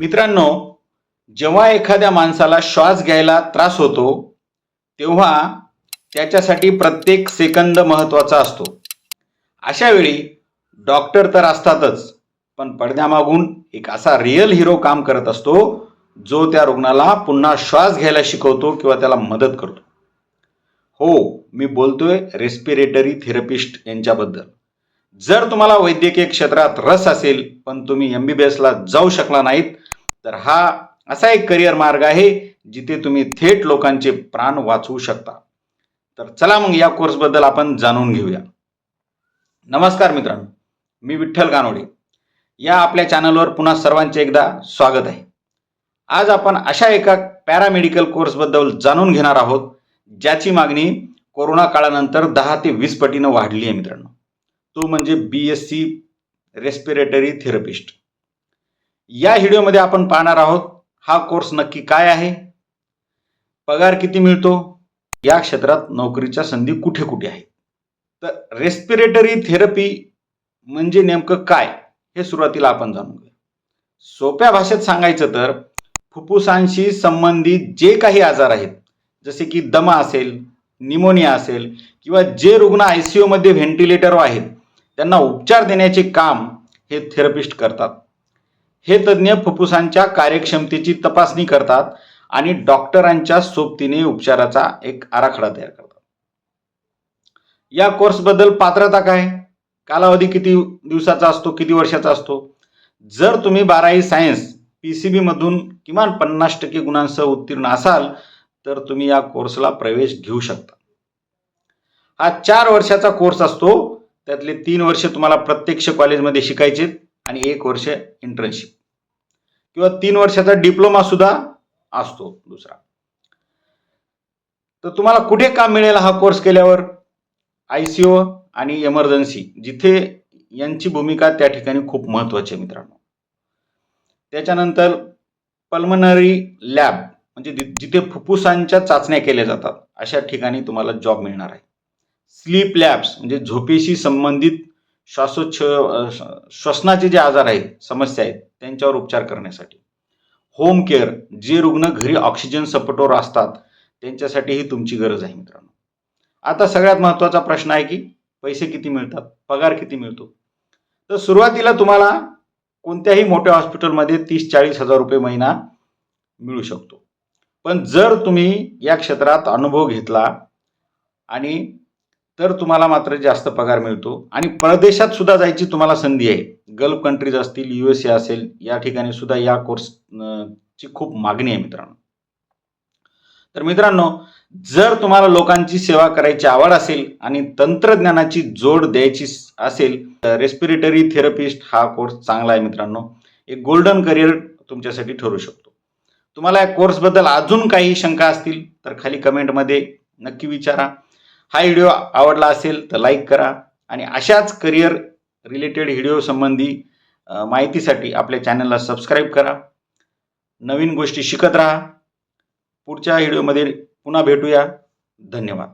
मित्रांनो, जेव्हा एखाद्या माणसाला श्वास घ्यायला त्रास होतो, तेव्हा त्याच्यासाठी प्रत्येक सेकंद महत्त्वाचा असतो. अशा वेळी डॉक्टर तर असतातच, पण पडद्यामागून एक असा रिअल हिरो काम करत असतो, जो त्या रुग्णाला पुन्हा श्वास घ्यायला शिकवतो किंवा त्याला मदत करतो. हो, मी बोलतोय रेस्पिरेटरी थेरपिस्ट यांच्याबद्दल. जर तुम्हाला वैद्यकीय क्षेत्रात रस असेल, पण तुम्ही MBBSला जाऊ शकला नाहीत, तर हा असा एक करिअर मार्ग आहे जिथे तुम्ही थेट लोकांचे प्राण वाचवू शकता. तर चला मग या कोर्सबद्दल आपण जाणून घेऊया. नमस्कार मित्रांनो, मी विठ्ठल कानोडे. या आपल्या चॅनलवर पुन्हा सर्वांचे एकदा स्वागत आहे. आज आपण अशा एका पॅरामेडिकल कोर्सबद्दल जाणून घेणार आहोत ज्याची मागणी कोरोना काळानंतर 10 ते 20 पटीनं वाढली आहे मित्रांनो. तो म्हणजे BSc रेस्पिरेटरी थेरपिस्ट. या व्हिडिओमध्ये आपण पाहणार आहोत हा कोर्स नक्की काय आहे, पगार किती मिळतो, या क्षेत्रात नोकरीच्या संधी कुठे कुठे आहेत. तर रेस्पिरेटरी थेरपी म्हणजे नेमकं काय हे सुरुवातीला आपण जाणून घेऊ. सोप्या भाषेत सांगायचं तर फुफ्फुसांशी संबंधित जे काही आजार आहेत, जसे की दमा असेल, निमोनिया असेल किंवा जे रुग्ण ICU मध्ये व्हेंटिलेटरवर आहेत, त्यांना उपचार देण्याचे काम हे थेरपिस्ट करतात. हे तज्ज्ञ फुफ्फुसांच्या कार्यक्षमतेची तपासणी करतात आणि डॉक्टरांच्या सोबतीने उपचाराचा एक आराखडा तयार करतात. या कोर्सबद्दल पात्रता काय, कालावधी किती दिवसाचा असतो, किती वर्षाचा असतो. जर तुम्ही 12वी सायन्स PCB मधून किमान 50% गुणांसह उत्तीर्ण असाल तर तुम्ही या कोर्सला प्रवेश घेऊ शकता. हा 4 वर्षाचा कोर्स असतो. त्यातले 3 वर्ष तुम्हाला प्रत्यक्ष कॉलेजमध्ये शिकायचे आणि 1 वर्ष इंटर्नशिप किंवा 3 वर्षाचा डिप्लोमा सुद्धा असतो दुसरा. तर तुम्हाला कुठे काम मिळेल हा कोर्स केल्यावर? ICU आणि इमर्जन्सी, जिथे यांची भूमिका त्या ठिकाणी खूप महत्त्वाची आहे मित्रांनो. त्याच्यानंतर पल्मनरी लॅब, म्हणजे जिथे फुफ्फुसांच्या चाचण्या केल्या जातात, अशा ठिकाणी तुम्हाला जॉब मिळणार आहे. स्लीप लॅब्स म्हणजे झोपेशी संबंधित श्वसनाचे जे आजार आहेत, समस्या आहेत, त्यांच्यावर उपचार करण्यासाठी. होम केअर, जे रुग्ण घरी ऑक्सिजन सपोर्टवर असतात त्यांच्यासाठीही तुमची गरज आहे मित्रांनो. आता सगळ्यात महत्त्वाचा प्रश्न आहे की पैसे किती मिळतात, पगार किती मिळतो. तर सुरुवातीला तुम्हाला कोणत्याही मोठ्या हॉस्पिटलमध्ये 30-40 हजार रुपये महिना मिळू शकतो. पण जर तुम्ही या क्षेत्रात अनुभव घेतला आणि तर तुम्हाला मात्र जास्त पगार मिळतो आणि परदेशात सुद्धा जायची तुम्हाला संधी आहे. गल्फ कंट्रीज असतील, USA असेल, या ठिकाणी सुद्धा या कोर्सची खूप मागणी आहे मित्रांनो. तर मित्रांनो, जर तुम्हाला लोकांची सेवा करायची आवड असेल आणि तंत्रज्ञानाची जोड द्यायची असेल तर रेस्पिरेटरी थेरपिस्ट हा कोर्स चांगला आहे मित्रांनो. एक गोल्डन करिअर तुमच्यासाठी ठरू शकतो. तुम्हाला या कोर्सबद्दल अजून काही शंका असतील तर खाली कमेंटमध्ये नक्की विचारा. हा व्हिडिओ आवडला असेल तर लाईक करा आणि अशाच करिअर रिलेटेड व्हिडिओ संबंधी माहितीसाठी आपल्या चॅनलला सबस्क्राईब करा. नवीन गोष्टी शिकत राहा. पुढच्या व्हिडिओमध्ये पुन्हा भेटूया. धन्यवाद.